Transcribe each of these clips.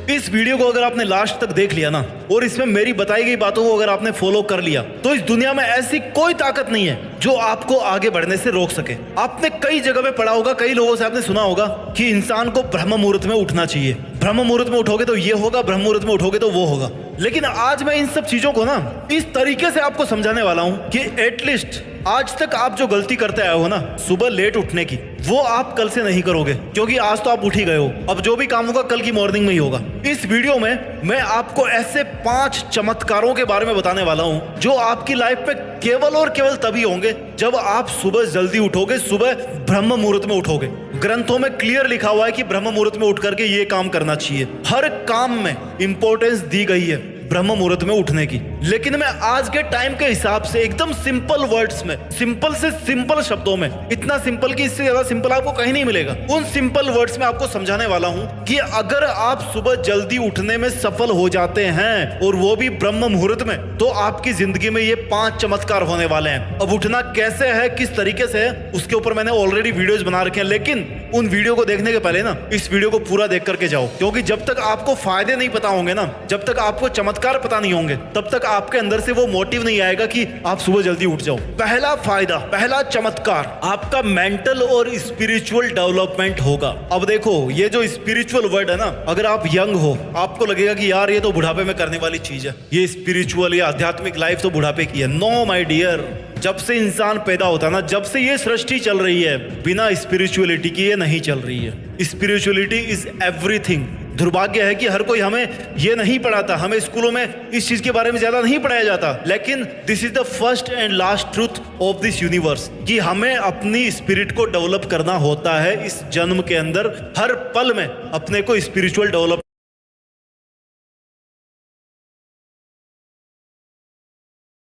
इस वीडियो को अगर आपने लास्ट तक देख लिया ना और इसमें मेरी बताई गई बातों को अगर आपने फॉलो कर लिया तो इस दुनिया में ऐसी कोई ताकत नहीं है जो आपको आगे बढ़ने से रोक सके। आपने कई जगह पे पढ़ा होगा, कई लोगों से आपने सुना होगा कि इंसान को ब्रह्म मुहूर्त में उठना चाहिए। ब्रह्म मुहूर्त में उठोगे तो ये होगा, ब्रह्म मुहूर्त में उठोगे तो वो होगा। लेकिन आज मैं इन सब चीजों को ना इस तरीके से आपको समझाने वाला हूं कि एटलीस्ट आज तक आप जो गलती करते आए हो ना सुबह लेट उठने की, वो आप कल से नहीं करोगे, क्योंकि आज तो आप उठ ही गए हो। अब जो भी काम होगा कल की मॉर्निंग में ही होगा। इस वीडियो में मैं आपको ऐसे 5 चमत्कारों के बारे में बताने वाला हूं जो आपकी लाइफ में केवल और केवल तभी होंगे जब आप सुबह जल्दी उठोगे, सुबह ब्रह्म मुहूर्त में उठोगे। ग्रंथों में क्लियर लिखा हुआ है कि ब्रह्म मुहूर्त में उठ करके ये काम करना चाहिए। हर काम में इंपॉर्टेंस दी गई है ब्रह्म मुहूर्त में उठने की। लेकिन मैं आज के टाइम के हिसाब से एकदम सिंपल वर्ड्स में, सिंपल से सिंपल शब्दों में, इतना सिंपल कि इससे ज्यादा सिंपल आपको कहीं नहीं मिलेगा, उन सिंपल वर्ड्स में आपको समझाने वाला हूं कि अगर आप सुबह जल्दी उठने में सफल हो जाते हैं और वो भी ब्रह्म मुहूर्त में, तो आपकी जिंदगी में ये 5 चमत्कार होने वाले हैं। अब उठना कैसे है, किस तरीके से है, उसके ऊपर मैंने ऑलरेडी वीडियोस बना रखे हैं। लेकिन उन वीडियो को देखने के पहले ना इस वीडियो को पूरा देख करके जाओ, क्योंकि जब तक आपको फायदे नहीं पता होंगे ना, जब तक आपको चमत्कार पता नहीं होंगे, तब तक आपके अंदर से वो मोटिव नहीं आएगा कि आप सुबह जल्दी उठ जाओ। पहला फायदा, पहला चमत्कार, आपका मेंटल और स्पिरिचुअल डेवलपमेंट होगा। अब देखो, ये जो स्पिरिचुअल वर्ड है ना, अगर आप यंग हो आपको लगेगा कि यार ये तो बुढ़ापे में करने वाली चीज है, ये स्पिरिचुअल या आध्यात्मिक लाइफ तो बुढ़ापे की है। नो माय डियर, जब से इंसान पैदा होता है ना, जब से ये सृष्टि चल रही है, बिना स्पिरिचुअलिटी की ये नहीं चल रही है। Spirituality is everything. दुर्भाग्य है कि हर कोई हमें ये नहीं पढ़ाता, हमें स्कूलों में इस चीज के बारे में ज्यादा नहीं पढ़ाया जाता। लेकिन this is the first and last truth of this universe कि हमें अपनी स्पिरिट को डेवलप करना होता है। इस जन्म के अंदर हर पल में अपने को स्पिरिचुअल डेवलप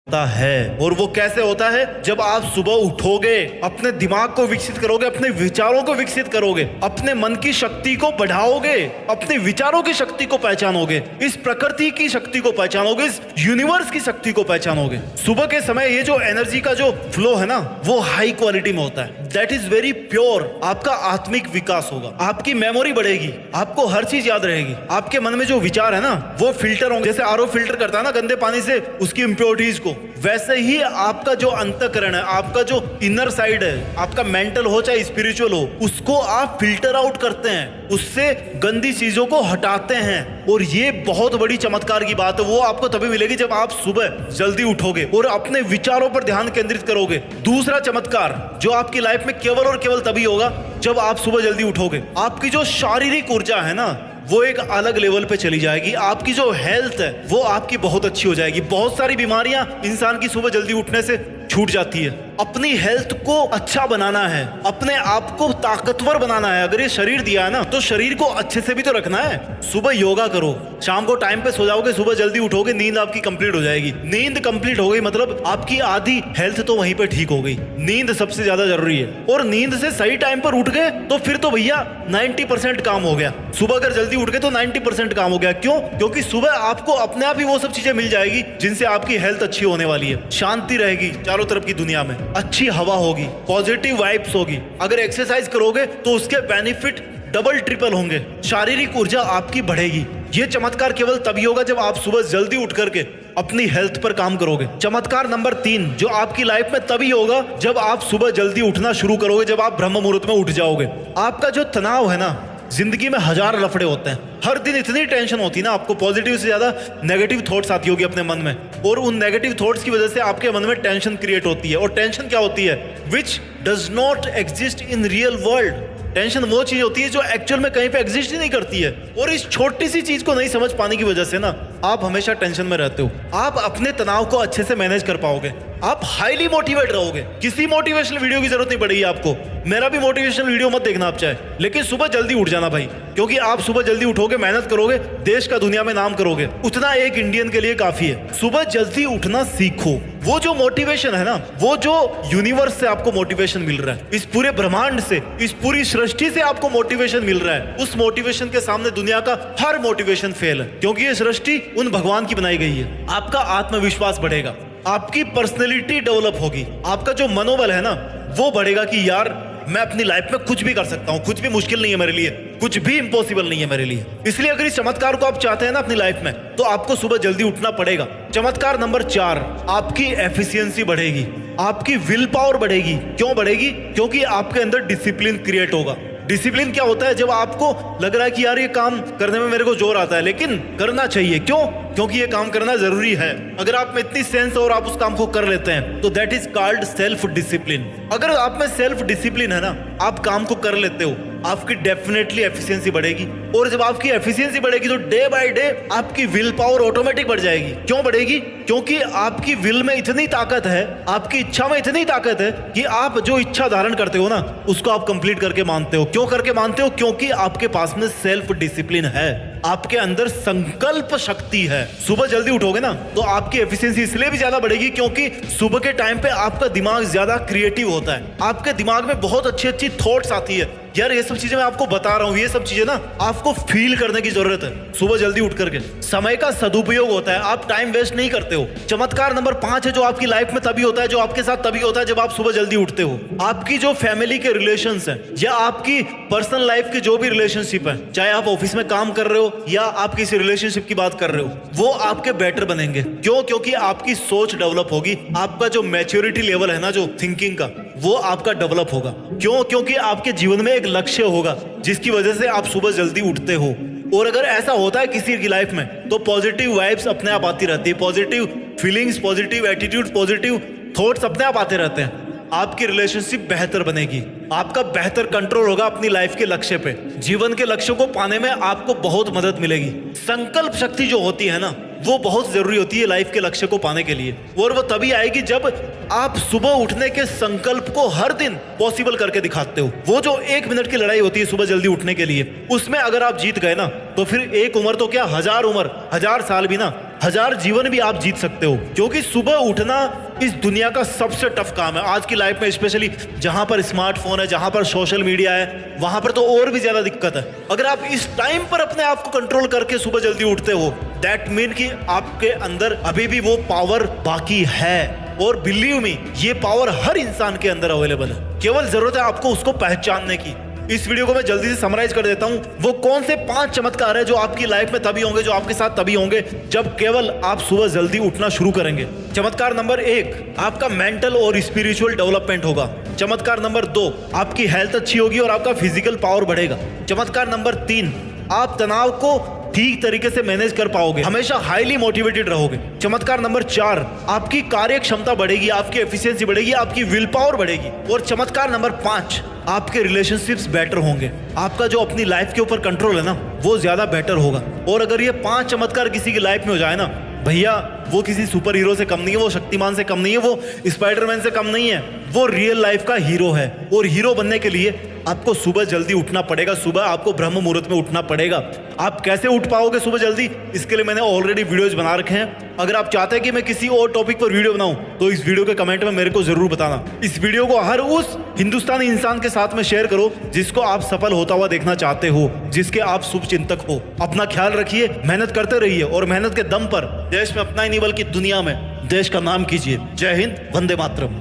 है। और वो कैसे होता है? जब आप सुबह उठोगे, अपने दिमाग को विकसित करोगे, अपने विचारों को विकसित करोगे, अपने मन की शक्ति को बढ़ाओगे, अपने विचारों की शक्ति को पहचानोगे, इस प्रकृति की शक्ति को पहचानोगे, इस यूनिवर्स की शक्ति को पहचानोगे। सुबह के समय ये जो एनर्जी का जो फ्लो है ना, वो हाई क्वालिटी में होता है। That is very pure. आपका आत्मिक विकास होगा, आपकी मेमोरी बढ़ेगी, आपको हर चीज याद रहेगी। आपके मन में जो विचार है ना, वो फिल्टर होंगे। जैसे आरओ फिल्टर करता है ना गंदे पानी से उसकी इंप्योरिटीज को, वैसे ही आपका जो अंतःकरण है, आपका जो इनर साइड है, आपका मेंटल हो चाहे स्पिरिचुअल हो, उसको आप फिल्टर आउट करते हैं, उससे गंदी चीजों को हटाते हैं। और ये बहुत बड़ी चमत्कार की बात है। वो आपको तभी मिलेगी जब आप सुबह जल्दी उठोगे और अपने विचारों पर ध्यान केंद्रित करोगे। दूसरा चमत्कार जो आपकी लाइफ में केवल और केवल तभी होगा जब आप सुबह जल्दी उठोगे, आपकी जो शारीरिक ऊर्जा है ना, वो एक अलग लेवल पे चली जाएगी। आपकी जो हेल्थ है वो आपकी बहुत अच्छी हो जाएगी। बहुत सारी बीमारियां इंसान की सुबह जल्दी उठने से छूट जाती है। अपनी हेल्थ को अच्छा बनाना है, अपने आप को ताकतवर बनाना है। अगर ये शरीर दिया है ना, तो शरीर को अच्छे से भी तो रखना है। सुबह योगा करो, शाम को टाइम पे सो जाओगे, सुबह जल्दी उठोगे, नींद आपकी कंप्लीट हो जाएगी। नींद कंप्लीट हो गई मतलब आपकी आधी हेल्थ तो वहीं पे ठीक हो गई। नींद सबसे ज्यादा जरूरी है, और नींद से सही टाइम पर उठ गए तो फिर तो भैया 90% काम हो गया। सुबह अगर जल्दी उठ गए तो 90% काम हो गया। क्यों? क्योंकि सुबह आपको अपने आप ही वो सब चीजें मिल जाएगी जिनसे आपकी हेल्थ अच्छी होने वाली है। शांति रहेगी चारों तरफ की दुनिया में, अच्छी हवा होगी, पॉजिटिव वाइब्स होगी। अगर एक्सरसाइज करोगे तो उसके बेनिफिट डबल ट्रिपल होंगे, शारीरिक ऊर्जा आपकी बढ़ेगी। ये चमत्कार केवल तभी होगा जब आप सुबह जल्दी उठ करके अपनी हेल्थ पर काम करोगे। चमत्कार नंबर 3 जो आपकी लाइफ में तभी होगा जब आप सुबह जल्दी उठना शुरू करोगे, जब आप ब्रह्म मुहूर्त में उठ जाओगे। आपका जो तनाव है ना, जिंदगी में 1000 लफड़े होते हैं, हर दिन इतनी टेंशन होती है ना, आपको पॉजिटिव से ज्यादा नेगेटिव थॉट्स आती होगी अपने मन में, और उन नेगेटिव थॉट्स की वजह से आपके मन में टेंशन क्रिएट होती है। और टेंशन क्या होती है? Which does not exist in real world. Tension वो चीज होती है जो एक्चुअल में कहीं पे एग्जिस्ट ही नहीं करती है। और इस छोटी सी चीज को नहीं समझ पाने की वजह से ना आप हमेशा टेंशन में रहते हो। आप अपने तनाव को अच्छे से मैनेज कर पाओगे, आप हाईली मोटिवेट रहोगे। किसी मोटिवेशनल वीडियो की जरूरत नहीं पड़ेगी आपको। मेरा भी मोटिवेशनल वीडियो मत देखना आप चाहे, लेकिन सुबह जल्दी उठ जाना भाई, क्योंकि आप सुबह जल्दी उठोगे, मेहनत करोगे, देश का दुनिया में नाम करोगे। उतना एक इंडियन के लिए काफी है। सुबह जल्दी उठना सीखो। वो जो मोटिवेशन है ना, वो जो यूनिवर्स से आपको मोटिवेशन मिल रहा है, इस पूरे ब्रह्मांड से, इस पूरी सृष्टि से आपको मोटिवेशन मिल रहा है, उस मोटिवेशन के सामने दुनिया का हर मोटिवेशन फेल है, क्योंकि ये सृष्टि उन भगवान की बनाई गई है। आपका आत्मविश्वास बढ़ेगा, आपकी पर्सनैलिटी डेवलप होगी, आपका जो मनोबल है ना वो बढ़ेगा कि यार मैं अपनी लाइफ में कुछ भी कर सकता हूँ, कुछ भी मुश्किल नहीं है मेरे लिए, कुछ भी इम्पॉसिबल नहीं है मेरे लिए। इसलिए अगर इस चमत्कार को आप चाहते हैं ना अपनी लाइफ में, तो आपको सुबह जल्दी उठना पड़ेगा। चमत्कार नंबर 4, आपकी एफिशिएंसी बढ़ेगी, आपकी विल पावर बढ़ेगी। क्यों बढ़ेगी? क्योंकि आपके अंदर डिसिप्लिन क्रिएट होगा। डिसिप्लिन क्या होता है? जब आपको लग रहा है कि यार ये काम करने में मेरे को जोर आता है, लेकिन करना चाहिए। क्यों? क्योंकि ये काम करना जरूरी है। अगर आप में इतनी सेंस और आप उस काम को कर लेते हैं, तो that is called self discipline. अगर आप में सेल्फ डिसिप्लिन है ना, आप काम को कर लेते हो, आपकी डेफिनेटली एफिशिएंसी बढ़ेगी। और जब आपकी एफिशिएंसी बढ़ेगी तो डे बाय डे आपकी विल पावर ऑटोमेटिक बढ़ जाएगी। क्यों बढ़ेगी? क्योंकि आपकी विल में इतनी ताकत है, आपकी इच्छा में इतनी ताकत है कि आप जो इच्छा धारण करते हो ना, उसको आप कंप्लीट करके मानते हो। क्यों करके मानते हो? क्योंकि आपके पास में सेल्फ डिसिप्लिन है, आपके अंदर संकल्प शक्ति है। सुबह जल्दी उठोगे ना, तो आपकी एफिशिएंसी इसलिए भी ज्यादा बढ़ेगी क्योंकि सुबह के टाइम पे आपका दिमाग ज्यादा क्रिएटिव होता है। आपके दिमाग में बहुत अच्छी अच्छी थॉट्स आती है। यार ये सब चीजें मैं आपको बता रहा हूँ, ये सब चीजें ना आपको फील करने की जरूरत है। सुबह जल्दी उठ करके समय का सदुपयोग होता है, आप टाइम वेस्ट नहीं करते हो। चमत्कार नंबर 5 है, जो आपकी लाइफ में तभी होता है, जो आपके साथ तभी होता है जब आप सुबह जल्दी उठते हो। आपकी जो फैमिली के रिलेशंस हैं या आपकी पर्सनल लाइफ की जो भी रिलेशनशिप है, चाहे आप ऑफिस में काम कर रहे हो या आप किसी रिलेशनशिप की बात कर रहे हो, वो आपके बेटर बनेंगे। क्यों? क्योंकि आपकी सोच डेवलप होगी, आपका जो मैच्योरिटी लेवल है ना, जो थिंकिंग का, वो आपका डेवलप होगा। क्यों? क्योंकि आपके जीवन में एक लक्ष्य होगा जिसकी वजह से आप सुबह जल्दी उठते हो। और अगर ऐसा होता है किसी की लाइफ में, तो पॉजिटिव वाइब्स अपने आप आती रहती है, positive feelings, positive attitude, positive thoughts अपने आप आते रहते हैं। आपकी रिलेशनशिप बेहतर बनेगी, आपका बेहतर कंट्रोल होगा अपनी लाइफ के लक्ष्य पे। जीवन के लक्ष्यों को पाने में आपको बहुत मदद मिलेगी। संकल्प शक्ति जो होती है ना, वो बहुत जरूरी होती है लाइफ के लक्ष्य को पाने के लिए। और वो तभी आएगी जब आप सुबह उठने के संकल्प को हर दिन पॉसिबल करके दिखाते हो। वो जो 1 मिनट की लड़ाई होती है सुबह जल्दी उठने के लिए, उसमें अगर आप जीत गए ना, तो फिर एक उम्र तो क्या, 1000 उम्र, 1000 साल भी ना, 1000 जीवन भी आप जीत सकते हो। क्योंकि सुबह उठना इस दुनिया का सबसे टफ काम है आज की लाइफ में, स्पेशली जहां पर स्मार्टफोन है, जहां पर सोशल मीडिया है, वहां पर तो और भी ज्यादा दिक्कत है। अगर आप इस टाइम पर अपने आप को कंट्रोल करके सुबह जल्दी उठते हो, दैट मीन कि आपके अंदर अभी भी वो पावर बाकी है। और बिलीव मी, ये पावर हर इंसान के अंदर अवेलेबल है, केवल जरूरत है आपको उसको पहचानने की। इस वीडियो को मैं जल्दी से समराइज कर देता हूं, वो कौन से 5 चमत्कार है जो आपकी लाइफ में तभी होंगे, जो आपके साथ तभी होंगे जब केवल आप सुबह जल्दी उठना शुरू करेंगे। चमत्कार नंबर 1, आपका मेंटल और स्पिरिचुअल डेवलपमेंट होगा। चमत्कार नंबर 2, आपकी हेल्थ अच्छी होगी और आपका फिजिकल पावर बढ़ेगा। चमत्कार नंबर 3, आप तनाव को ठीक तरीके से मैनेज कर पाओगे, हमेशा हाईली मोटिवेटेड रहोगे। चमत्कार नंबर 4, आपकी कार्य क्षमता बढ़ेगी, आपकी एफिशिएंसी बढ़ेगी, आपकी विल पावर बढ़ेगी। और चमत्कार नंबर 5, आपके रिलेशनशिप्स बेटर होंगे, आपका जो अपनी लाइफ के ऊपर कंट्रोल है ना, वो ज्यादा बेटर होगा। और अगर ये 5 चमत्कार किसी की लाइफ में हो जाए ना भैया, वो किसी सुपर हीरो से कम नहीं है, वो शक्तिमान से कम नहीं है, वो स्पाइडरमैन से कम नहीं है, वो रियल लाइफ का हीरो है। और हीरो बनने के लिए आपको सुबह जल्दी उठना पड़ेगा, सुबह आपको ब्रह्म मुहूर्त में उठना पड़ेगा। आप कैसे उठ पाओगे सुबह जल्दी, इसके लिए मैंने ऑलरेडी वीडियोज बना रखे हैं। अगर आप चाहते हैं कि मैं किसी और टॉपिक पर वीडियो बनाऊं, तो इस वीडियो के कमेंट में मेरे को जरूर बताना। इस वीडियो को हर उस हिंदुस्तानी इंसान के साथ में शेयर करो जिसको आप सफल होता हुआ देखना चाहते हो, जिसके आप शुभ चिंतक हो। अपना ख्याल रखिए, मेहनत करते रहिए और मेहनत के दम पर देश में अपना ही नहीं बल्कि दुनिया में देश का नाम कीजिए। जय हिंद, वंदे मातरम।